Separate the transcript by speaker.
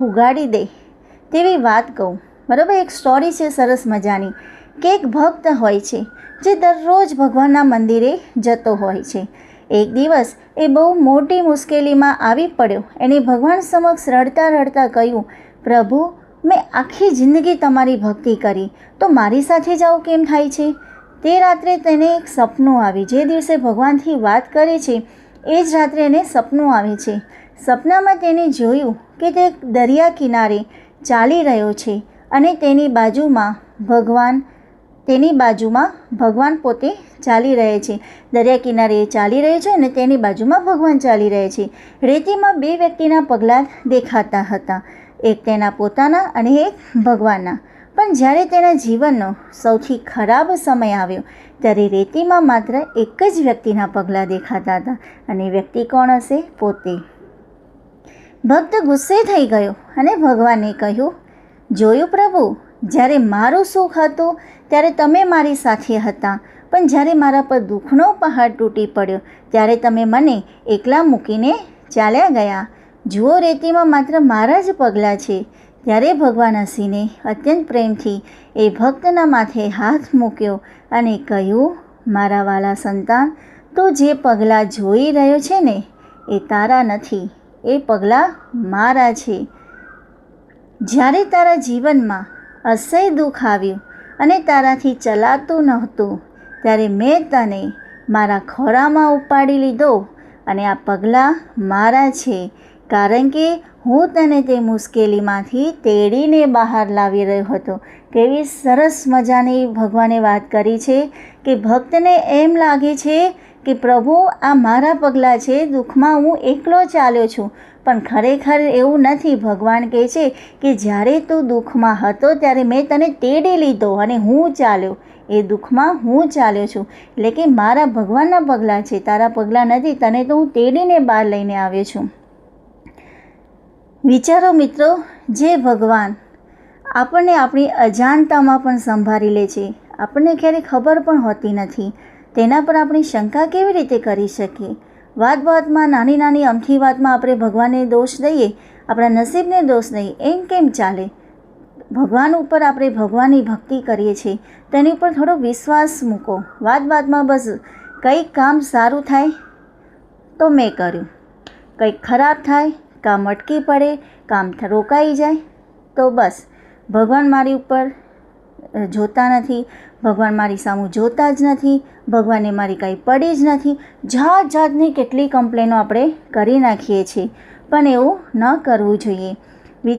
Speaker 1: ઉગાડી દે તેવી વાત કહું. બરાબર, એક સ્ટોરી છે સરસ મજાની કે એક ભક્ત હોય છે જે દરરોજ ભગવાનના મંદિરે જતો હોય છે. એક દિવસ એ બહુ મોટી મુશ્કેલીમાં આવી પડ્યો. એને ભગવાન સમક્ષ રડતા રડતા કહ્યું, પ્રભુ, મેં આખી જિંદગી તમારી ભક્તિ કરી, તો મારી સાથે જ આવું કેમ થાય છે? તે રાત્રે તેને એક સપનું આવી. જે દિવસે ભગવાનથી વાત કરે છે એ જ રાત્રે એને સપનું આવે છે. સપનામાં તેને જોયું કે તે દરિયા કિનારે ચાલી રહ્યો છે અને તેની બાજુમાં ભગવાન પોતે ચાલી રહે છે. દરિયા કિનારે ચાલી રહ્યો છે અને તેની બાજુમાં ભગવાન ચાલી રહે છે. રેતીમાં બે વ્યક્તિના પગલાં દેખાતા હતા, એક તેના પોતાના અને એક ભગવાનના. પણ જ્યારે તેના જીવનનો સૌથી ખરાબ સમય આવ્યો ત્યારે રેતીમાં માત્ર એક જ વ્યક્તિના પગલાં દેખાતા હતા, અને વ્યક્તિ કોણ હશે? પોતે. ભક્ત ગુસ્સે થઈ ગયો અને ભગવાનને કહ્યું, જોયું પ્રભુ, જ્યારે મારું સુખ હતું ત્યારે તમે મારી સાથે હતા, પણ જ્યારે મારા પર દુઃખનો પહાડ તૂટી પડ્યો ત્યારે તમે મને એકલા મૂકીને ચાલ્યા ગયા. જુઓ, રેતીમાં માત્ર મારા જ પગલાં છે. ત્યારે ભગવાન હસીને અત્યંત પ્રેમથી એ ભક્તના માથે હાથ મૂક્યો અને કહ્યું, મારા વાલા સંતાન, તું જે પગલાં જોઈ રહ્યો છે ને એ તારા નથી, એ પગલાં મારા છે. જ્યારે તારા જીવનમાં અસહ્ય દુઃખ આવ્યું અને તારાથી ચલાતું નહોતું ત્યારે મેં તને મારા ખોળામાં ઉપાડી લીધો, અને આ પગલાં મારા છે, કારણ કે હું તને તે મુશ્કેલીમાંથી તેડીને બહાર લાવી રહ્યો હતો. કેવી સરસ મજાની ભગવાને વાત કરી છે કે ભક્તને એમ લાગે છે કે પ્રભુ, આ મારા પગલાં છે, દુઃખમાં હું એકલો ચાલ્યો છું. પણ ખરેખર એવું નથી. ભગવાન કહે છે કે જ્યારે તું દુઃખમાં હતો ત્યારે મેં તને તેડી લીધો અને હું ચાલ્યો. એ દુઃખમાં હું ચાલ્યો છું, એટલે કે મારા ભગવાનના પગલાં છે, તારા પગલાં નથી. તને તો હું તેડીને બહાર લઈને આવ્યો છું. વિચારો મિત્રો, જે ભગવાન આપણને આપણી અજાણતામાં પણ સંભાળી લે છે, આપણને ક્યારેય ખબર પણ હોતી નથી, તેના પર આપણે શંકા કેવી રીતે કરી શકીએ? વાતમાં નાની નાની અમથી વાતમાં આપણે ભગવાનને દોષ દઈએ, આપણા નસીબને દોષ દઈએ, એમ કેમ ચાલે? ભગવાન ઉપર આપણે ભગવાનની ભક્તિ કરીએ છીએ, તેની ઉપર થોડો વિશ્વાસ મૂકો. વાતમાં બસ કંઈક કામ સારું થાય તો મેં કર્યું, કંઈક ખરાબ થાય, કામ અટકી પડે, કામ રોકાઈ જાય તો બસ ભગવાન મારી ઉપર જોતા નથી, ભગવાન મારી સામું જોતા જ નથી, ભગવાનને મારી કાંઈ પડી જ નથી. જાતની કેટલી કમ્પ્લેનો આપણે કરી નાખીએ છીએ, પણ એવું ન કરવું જોઈએ.